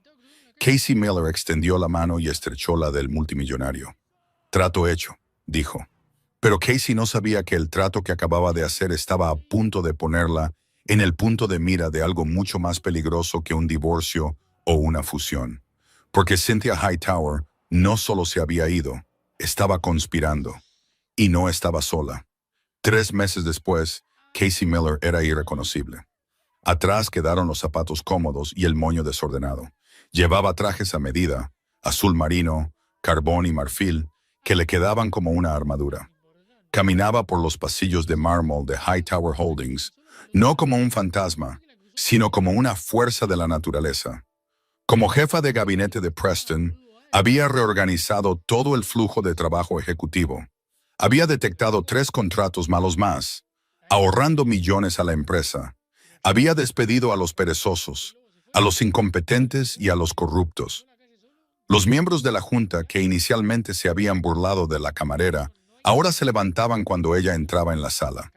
Casey Miller extendió la mano y estrechó la del multimillonario. Trato hecho, dijo. Pero Casey no sabía que el trato que acababa de hacer estaba a punto de ponerla en el punto de mira de algo mucho más peligroso que un divorcio o una fusión. Porque Cynthia Hightower no solo se había ido, estaba conspirando. Y no estaba sola. 3 meses después, Casey Miller era irreconocible. Atrás quedaron los zapatos cómodos y el moño desordenado. Llevaba trajes a medida, azul marino, carbón y marfil, que le quedaban como una armadura. Caminaba por los pasillos de mármol de Hightower Holdings, no como un fantasma, sino como una fuerza de la naturaleza. Como jefa de gabinete de Preston, había reorganizado todo el flujo de trabajo ejecutivo. Había detectado 3 contratos malos más, ahorrando millones a la empresa. Había despedido a los perezosos, a los incompetentes y a los corruptos. Los miembros de la junta que inicialmente se habían burlado de la camarera, ahora se levantaban cuando ella entraba en la sala.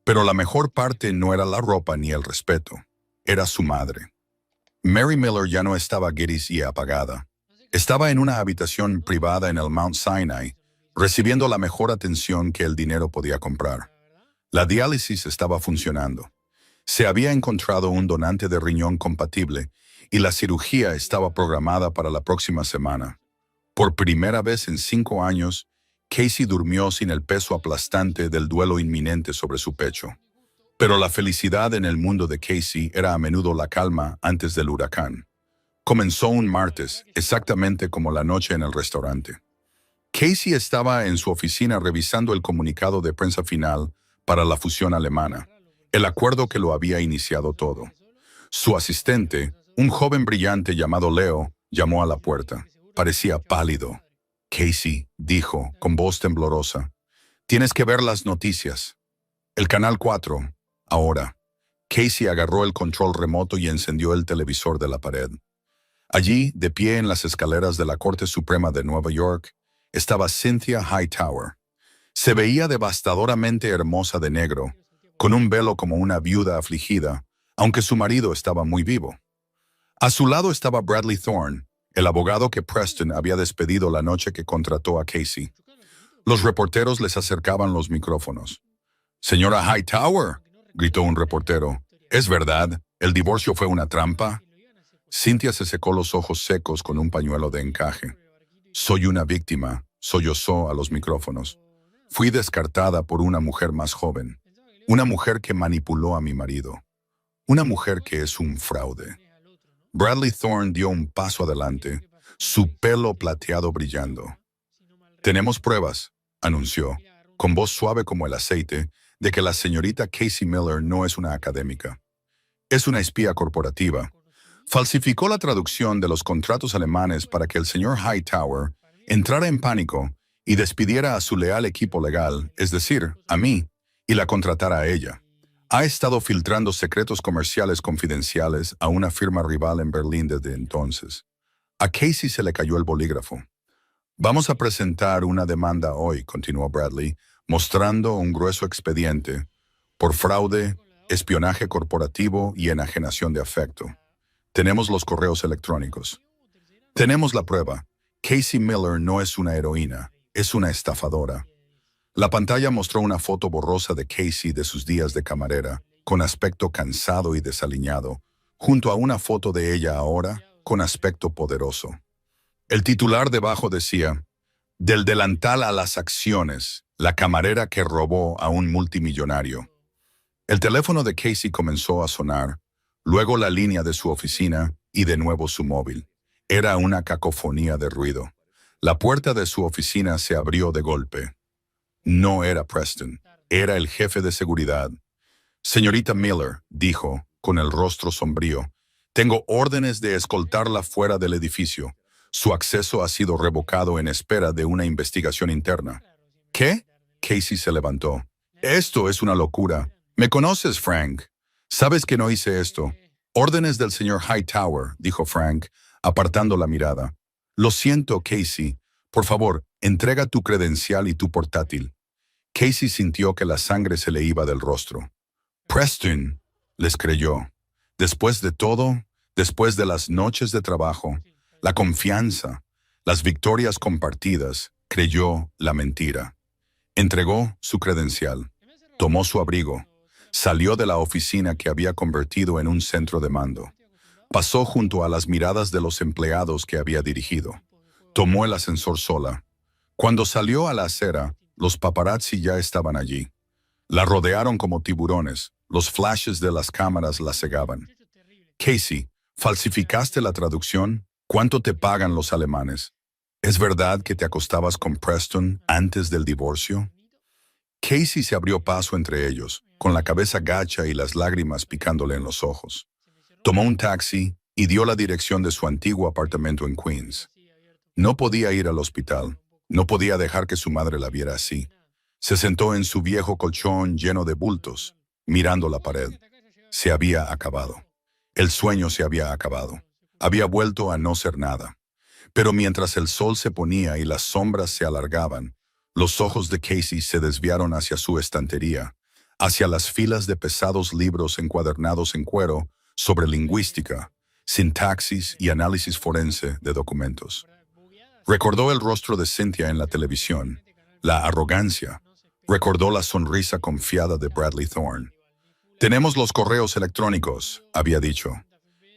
Pero la mejor parte no era la ropa ni el respeto, era su madre. Mary Miller ya no estaba gris y apagada. Estaba en una habitación privada en el Mount Sinai, recibiendo la mejor atención que el dinero podía comprar. La diálisis estaba funcionando. Se había encontrado un donante de riñón compatible y la cirugía estaba programada para la próxima semana. Por primera vez en 5 años, Casey durmió sin el peso aplastante del duelo inminente sobre su pecho. Pero la felicidad en el mundo de Casey era a menudo la calma antes del huracán. Comenzó un martes, exactamente como la noche en el restaurante. Casey estaba en su oficina revisando el comunicado de prensa final para la fusión alemana, el acuerdo que lo había iniciado todo. Su asistente, un joven brillante llamado Leo, llamó a la puerta. Parecía pálido. Casey, dijo, con voz temblorosa, tienes que ver las noticias. El canal 4, ahora. Casey agarró el control remoto y encendió el televisor de la pared. Allí, de pie en las escaleras de la Corte Suprema de Nueva York, estaba Cynthia Hightower. Se veía devastadoramente hermosa de negro, con un velo como una viuda afligida, aunque su marido estaba muy vivo. A su lado estaba Bradley Thorne, el abogado que Preston había despedido la noche que contrató a Casey. Los reporteros les acercaban los micrófonos. «Señora Hightower», gritó un reportero, «¿es verdad? ¿El divorcio fue una trampa?» Cynthia se secó los ojos secos con un pañuelo de encaje. «Soy una víctima», sollozó a los micrófonos. «Fui descartada por una mujer más joven. Una mujer que manipuló a mi marido. Una mujer que es un fraude». Bradley Thorne dio un paso adelante, su pelo plateado brillando. «Tenemos pruebas», anunció, con voz suave como el aceite, de que la señorita Casey Miller no es una académica. Es una espía corporativa. Falsificó la traducción de los contratos alemanes para que el señor Hightower entrara en pánico y despidiera a su leal equipo legal, es decir, a mí, y la contratara a ella. Ha estado filtrando secretos comerciales confidenciales a una firma rival en Berlín desde entonces. A Casey se le cayó el bolígrafo. «Vamos a presentar una demanda hoy», continuó Bradley, mostrando un grueso expediente, por fraude, espionaje corporativo y enajenación de afecto. Tenemos los correos electrónicos. Tenemos la prueba. Casey Miller no es una heroína, es una estafadora. La pantalla mostró una foto borrosa de Casey de sus días de camarera, con aspecto cansado y desaliñado, junto a una foto de ella ahora, con aspecto poderoso. El titular debajo decía, «Del delantal a las acciones, la camarera que robó a un multimillonario». El teléfono de Casey comenzó a sonar, luego la línea de su oficina y de nuevo su móvil. Era una cacofonía de ruido. La puerta de su oficina se abrió de golpe. No era Preston, era el jefe de seguridad. «Señorita Miller», dijo, con el rostro sombrío, «tengo órdenes de escoltarla fuera del edificio. Su acceso ha sido revocado en espera de una investigación interna». «¿Qué?», Casey se levantó. Esto es una locura. ¿Me conoces, Frank? Sabes que no hice esto. Órdenes del señor Hightower, dijo Frank, apartando la mirada. Lo siento, Casey. Por favor, entrega tu credencial y tu portátil. Casey sintió que la sangre se le iba del rostro. Preston, les creyó. Después de todo, después de las noches de trabajo, la confianza, las victorias compartidas, creyó la mentira. Entregó su credencial, tomó su abrigo, salió de la oficina que había convertido en un centro de mando. Pasó junto a las miradas de los empleados que había dirigido. Tomó el ascensor sola. Cuando salió a la acera, los paparazzi ya estaban allí. La rodearon como tiburones. Los flashes de las cámaras la cegaban. Casey, ¿falsificaste la traducción? ¿Cuánto te pagan los alemanes? ¿Es verdad que te acostabas con Preston antes del divorcio? Casey se abrió paso entre ellos, con la cabeza gacha y las lágrimas picándole en los ojos. Tomó un taxi y dio la dirección de su antiguo apartamento en Queens. No podía ir al hospital. No podía dejar que su madre la viera así. Se sentó en su viejo colchón lleno de bultos, mirando la pared. Se había acabado. El sueño se había acabado. Había vuelto a no ser nada. Pero mientras el sol se ponía y las sombras se alargaban, los ojos de Casey se desviaron hacia su estantería, hacia las filas de pesados libros encuadernados en cuero sobre lingüística, sintaxis y análisis forense de documentos. Recordó el rostro de Cynthia en la televisión, la arrogancia. Recordó la sonrisa confiada de Bradley Thorne. «Tenemos los correos electrónicos», había dicho.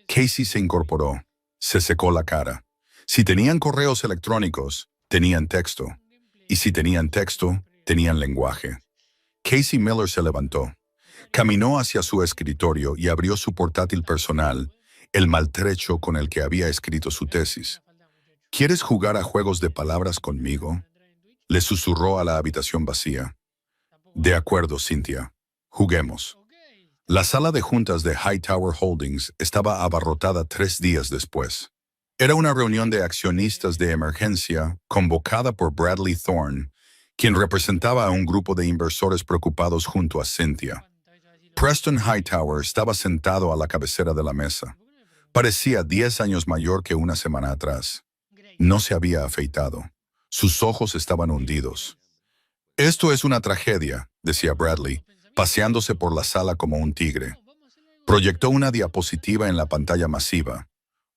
Casey se incorporó. Se secó la cara. Si tenían correos electrónicos, tenían texto. Y si tenían texto, tenían lenguaje. Casey Miller se levantó. Caminó hacia su escritorio y abrió su portátil personal, el maltrecho con el que había escrito su tesis. «¿Quieres jugar a juegos de palabras conmigo?», le susurró a la habitación vacía. «De acuerdo, Cynthia. Juguemos». La sala de juntas de Hightower Holdings estaba abarrotada 3 días después. Era una reunión de accionistas de emergencia convocada por Bradley Thorne, quien representaba a un grupo de inversores preocupados junto a Cynthia. Preston Hightower estaba sentado a la cabecera de la mesa. Parecía 10 años mayor que una semana atrás. No se había afeitado. Sus ojos estaban hundidos. «Esto es una tragedia», decía Bradley, paseándose por la sala como un tigre. Proyectó una diapositiva en la pantalla masiva.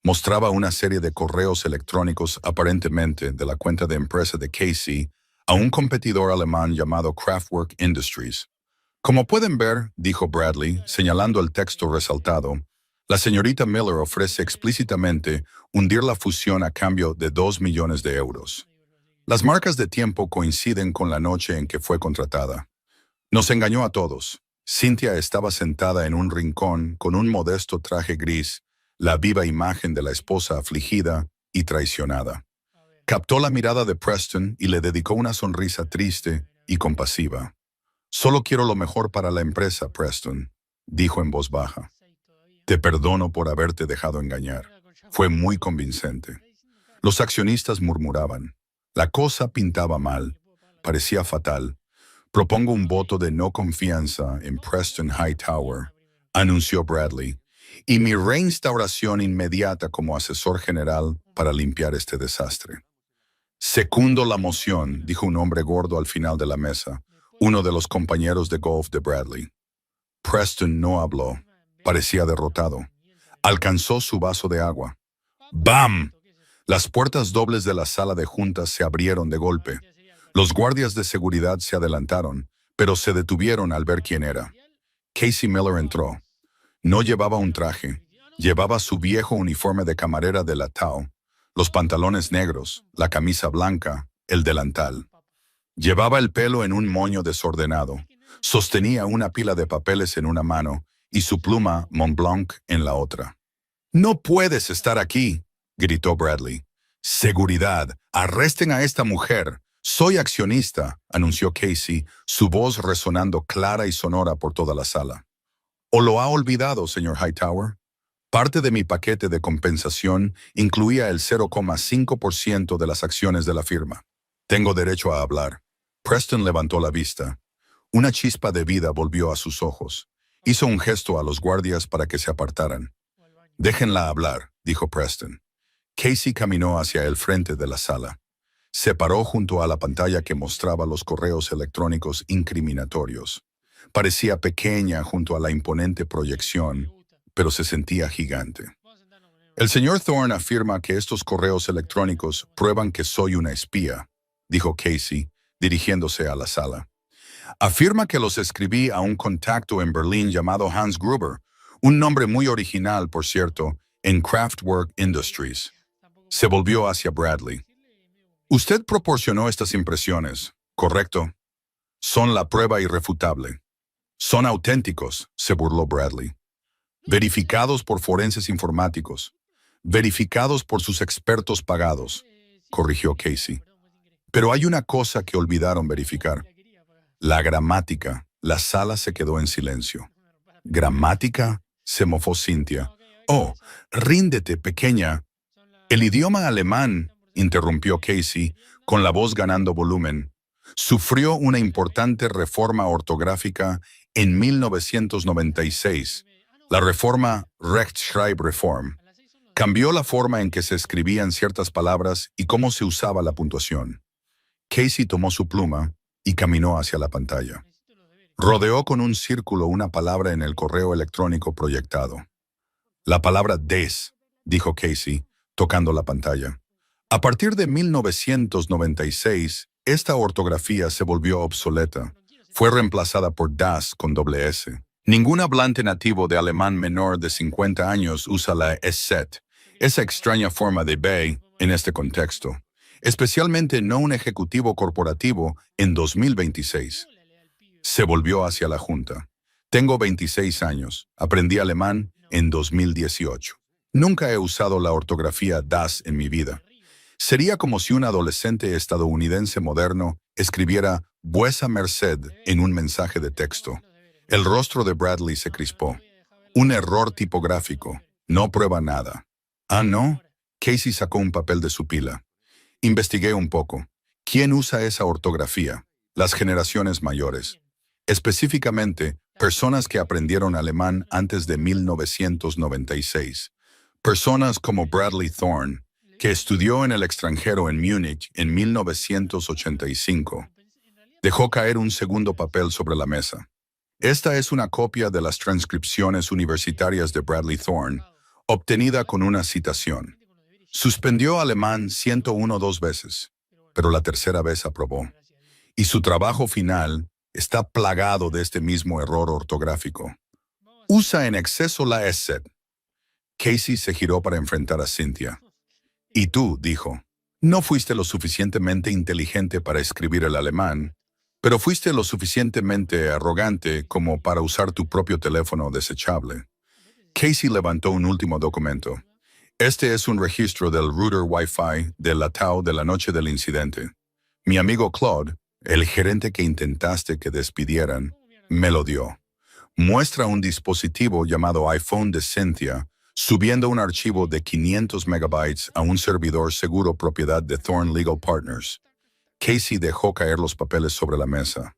Mostraba una serie de correos electrónicos aparentemente de la cuenta de empresa de Casey a un competidor alemán llamado Kraftwerk Industries. «Como pueden ver», dijo Bradley, señalando el texto resaltado, «la señorita Miller ofrece explícitamente hundir la fusión a cambio de 2 millones de euros. Las marcas de tiempo coinciden con la noche en que fue contratada. Nos engañó a todos. Cynthia estaba sentada en un rincón con un modesto traje gris, la viva imagen de la esposa afligida y traicionada. Captó la mirada de Preston y le dedicó una sonrisa triste y compasiva. «Solo quiero lo mejor para la empresa, Preston», dijo en voz baja. «Te perdono por haberte dejado engañar». Fue muy convincente. Los accionistas murmuraban. La cosa pintaba mal. Parecía fatal. «Propongo un voto de no confianza en Preston Hightower», anunció Bradley, «y mi reinstauración inmediata como asesor general para limpiar este desastre». «Secundo la moción», dijo un hombre gordo al final de la mesa, uno de los compañeros de golf de Bradley. Preston no habló. Parecía derrotado. Alcanzó su vaso de agua. ¡Bam! Las puertas dobles de la sala de juntas se abrieron de golpe. Los guardias de seguridad se adelantaron, pero se detuvieron al ver quién era. Casey Miller entró. No llevaba un traje. Llevaba su viejo uniforme de camarera de la Tao, los pantalones negros, la camisa blanca, el delantal. Llevaba el pelo en un moño desordenado. Sostenía una pila de papeles en una mano y su pluma Montblanc en la otra. «No puedes estar aquí», gritó Bradley. «Seguridad, arresten a esta mujer. Soy accionista», anunció Casey, su voz resonando clara y sonora por toda la sala. «¿O lo ha olvidado, señor Hightower? Parte de mi paquete de compensación incluía el 0,5% de las acciones de la firma. Tengo derecho a hablar». Preston levantó la vista. Una chispa de vida volvió a sus ojos. Hizo un gesto a los guardias para que se apartaran. «Déjenla hablar», dijo Preston. Casey caminó hacia el frente de la sala. Se paró junto a la pantalla que mostraba los correos electrónicos incriminatorios. Parecía pequeña junto a la imponente proyección, pero se sentía gigante. «El señor Thorne afirma que estos correos electrónicos prueban que soy una espía», dijo Casey, dirigiéndose a la sala. «Afirma que los escribí a un contacto en Berlín llamado Hans Gruber, un nombre muy original, por cierto, en Kraftwerk Industries». Se volvió hacia Bradley. «Usted proporcionó estas impresiones, ¿correcto? Son la prueba irrefutable». «Son auténticos», se burló Bradley. «Verificados por forenses informáticos. Verificados por sus expertos pagados», corrigió Casey. «Pero hay una cosa que olvidaron verificar. La gramática». La sala se quedó en silencio. «¿Gramática?», se mofó Cynthia. «Oh, ríndete, pequeña». «El idioma alemán», interrumpió Casey, con la voz ganando volumen, «sufrió una importante reforma ortográfica en 1996. La reforma Rechtschreibreform cambió la forma en que se escribían ciertas palabras y cómo se usaba la puntuación». Casey tomó su pluma y caminó hacia la pantalla. Rodeó con un círculo una palabra en el correo electrónico proyectado. «La palabra des», dijo Casey, tocando la pantalla. A partir de 1996, esta ortografía se volvió obsoleta. Fue reemplazada por das con doble S. Ningún hablante nativo de alemán menor de 50 años usa la sz, esa extraña forma de be en este contexto. Especialmente no un ejecutivo corporativo en 2026. Se volvió hacia la junta. «Tengo 26 años. Aprendí alemán en 2018. Nunca he usado la ortografía das en mi vida. Sería como si un adolescente estadounidense moderno escribiera «Vuesa merced» en un mensaje de texto». El rostro de Bradley se crispó. «Un error tipográfico. No prueba nada». «Ah, ¿no?». Casey sacó un papel de su pila. «Investigué un poco. ¿Quién usa esa ortografía? Las generaciones mayores. Específicamente, personas que aprendieron alemán antes de 1996. Personas como Bradley Thorne, que estudió en el extranjero en Múnich en 1985. Dejó caer un segundo papel sobre la mesa. «Esta es una copia de las transcripciones universitarias de Bradley Thorne, obtenida con una citación. Suspendió alemán 101 dos veces, pero la tercera vez aprobó. Y su trabajo final está plagado de este mismo error ortográfico. Usa en exceso la sz». Casey se giró para enfrentar a Cynthia. «Y tú», dijo, «no fuiste lo suficientemente inteligente para escribir el alemán, pero fuiste lo suficientemente arrogante como para usar tu propio teléfono desechable». Casey levantó un último documento. «Este es un registro del router Wi-Fi de la TAU de la noche del incidente. Mi amigo Claude, el gerente que intentaste que despidieran, me lo dio. Muestra un dispositivo llamado iPhone de Cynthia subiendo un archivo de 500 megabytes a un servidor seguro propiedad de Thorne Legal Partners». Casey dejó caer los papeles sobre la mesa.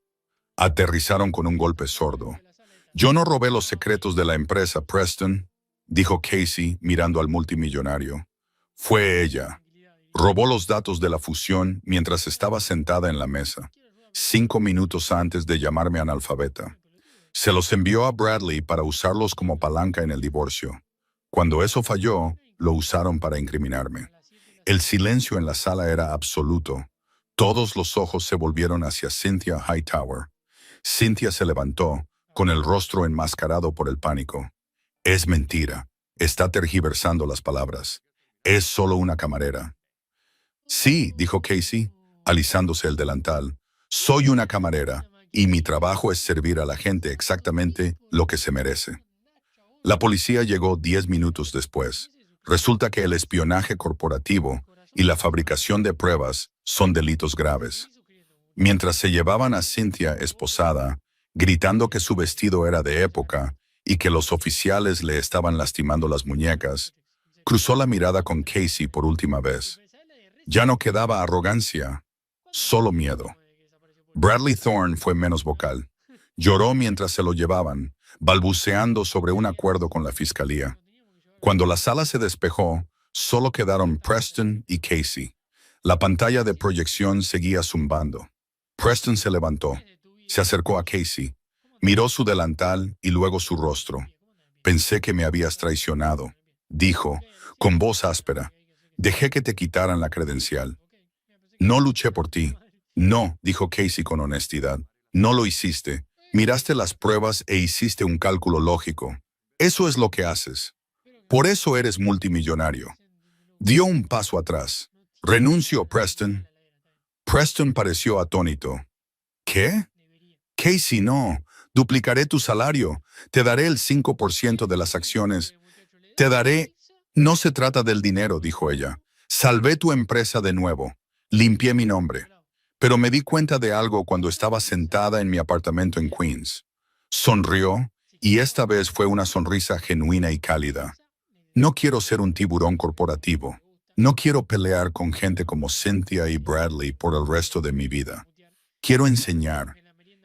Aterrizaron con un golpe sordo. «Yo no robé los secretos de la empresa, Preston», dijo Casey mirando al multimillonario. «Fue ella. Robó los datos de la fusión mientras estaba sentada en la mesa, 5 minutos antes de llamarme analfabeta. Se los envió a Bradley para usarlos como palanca en el divorcio. Cuando eso falló, lo usaron para incriminarme». El silencio en la sala era absoluto. Todos los ojos se volvieron hacia Cynthia Hightower. Cynthia se levantó, con el rostro enmascarado por el pánico. «Es mentira. Está tergiversando las palabras. Es solo una camarera». «Sí», dijo Casey, alisándose el delantal. «Soy una camarera, y mi trabajo es servir a la gente exactamente lo que se merece». La policía llegó 10 minutos después. Resulta que el espionaje corporativo y la fabricación de pruebas son delitos graves. Mientras se llevaban a Cynthia esposada, gritando que su vestido era de época y que los oficiales le estaban lastimando las muñecas, cruzó la mirada con Casey por última vez. Ya no quedaba arrogancia, solo miedo. Bradley Thorne fue menos vocal. Lloró mientras se lo llevaban, balbuceando sobre un acuerdo con la fiscalía. Cuando la sala se despejó, solo quedaron Preston y Casey. La pantalla de proyección seguía zumbando. Preston se levantó, se acercó a Casey, miró su delantal y luego su rostro. «Pensé que me habías traicionado», dijo, con voz áspera. «Dejé que te quitaran la credencial». «No luché por ti». «No», dijo Casey con honestidad. «No lo hiciste. Miraste las pruebas e hiciste un cálculo lógico. Eso es lo que haces. Por eso eres multimillonario». Dio un paso atrás. «Renuncio, Preston». Preston pareció atónito. «¿Qué?» «Casey, no. Duplicaré tu salario. Te daré el 5% de las acciones. Te daré...» «No se trata del dinero», dijo ella. «Salvé tu empresa de nuevo. Limpié mi nombre. Pero me di cuenta de algo cuando estaba sentada en mi apartamento en Queens». Sonrió, y esta vez fue una sonrisa genuina y cálida. «No quiero ser un tiburón corporativo. No quiero pelear con gente como Cynthia y Bradley por el resto de mi vida. Quiero enseñar.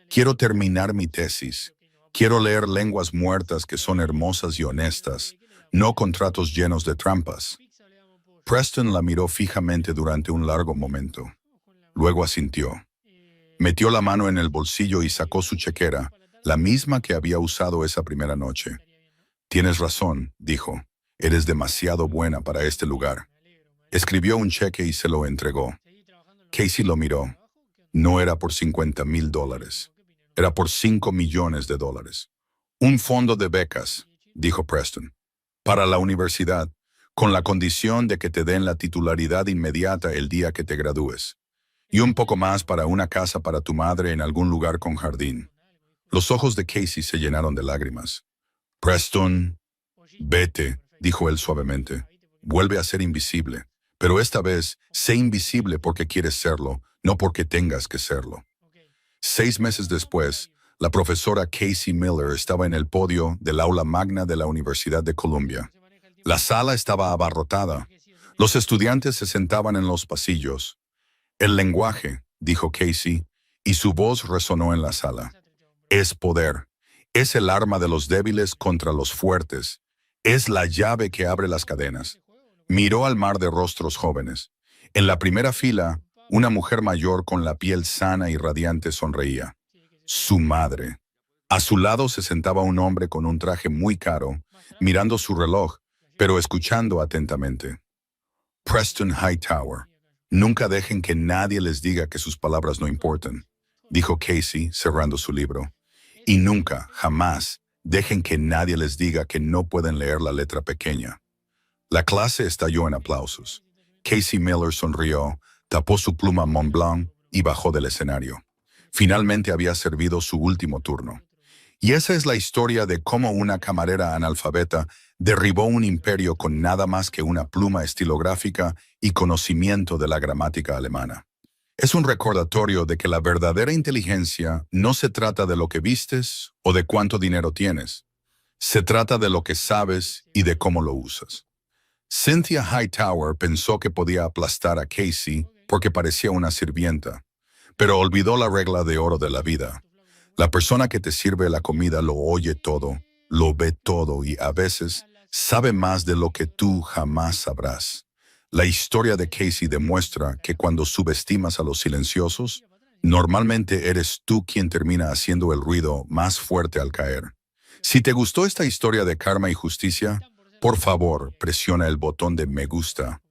Quiero terminar mi tesis. Quiero leer lenguas muertas que son hermosas y honestas, no contratos llenos de trampas». Preston la miró fijamente durante un largo momento. Luego asintió. Metió la mano en el bolsillo y sacó su chequera, la misma que había usado esa primera noche. «Tienes razón», dijo. «Eres demasiado buena para este lugar». Escribió un cheque y se lo entregó. Casey lo miró. No era por $50,000. Era por $5 millones. «Un fondo de becas», dijo Preston, «para la universidad, con la condición de que te den la titularidad inmediata el día que te gradúes. Y un poco más para una casa para tu madre en algún lugar con jardín». Los ojos de Casey se llenaron de lágrimas. «Preston, vete», dijo él suavemente. «Vuelve a ser invisible. Pero esta vez, sé invisible porque quieres serlo, no porque tengas que serlo». 6 meses después, la profesora Casey Miller estaba en el podio del aula magna de la Universidad de Columbia. La sala estaba abarrotada. Los estudiantes se sentaban en los pasillos. «El lenguaje», dijo Casey, y su voz resonó en la sala. «Es poder. Es el arma de los débiles contra los fuertes. Es la llave que abre las cadenas». Miró al mar de rostros jóvenes. En la primera fila, una mujer mayor con la piel sana y radiante sonreía. Su madre. A su lado se sentaba un hombre con un traje muy caro, mirando su reloj, pero escuchando atentamente. «Preston Hightower. Nunca dejen que nadie les diga que sus palabras no importan», dijo Casey, cerrando su libro. «Y nunca, jamás, dejen que nadie les diga que no pueden leer la letra pequeña». La clase estalló en aplausos. Casey Miller sonrió, tapó su pluma Montblanc y bajó del escenario. Finalmente había servido su último turno. Y esa es la historia de cómo una camarera analfabeta derribó un imperio con nada más que una pluma estilográfica y conocimiento de la gramática alemana. Es un recordatorio de que la verdadera inteligencia no se trata de lo que vistes o de cuánto dinero tienes. Se trata de lo que sabes y de cómo lo usas. Cynthia Hightower pensó que podía aplastar a Casey porque parecía una sirvienta, pero olvidó la regla de oro de la vida. La persona que te sirve la comida lo oye todo, lo ve todo y a veces sabe más de lo que tú jamás sabrás. La historia de Casey demuestra que cuando subestimas a los silenciosos, normalmente eres tú quien termina haciendo el ruido más fuerte al caer. Si te gustó esta historia de karma y justicia, por favor, presiona el botón de me gusta.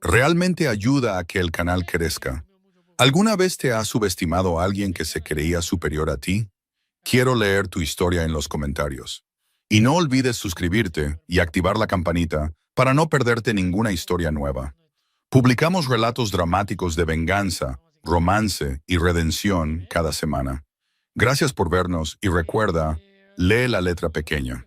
Realmente ayuda a que el canal crezca. ¿Alguna vez te has subestimado a alguien que se creía superior a ti? Quiero leer tu historia en los comentarios. Y no olvides suscribirte y activar la campanita para no perderte ninguna historia nueva. Publicamos relatos dramáticos de venganza, romance y redención cada semana. Gracias por vernos y recuerda, lee la letra pequeña.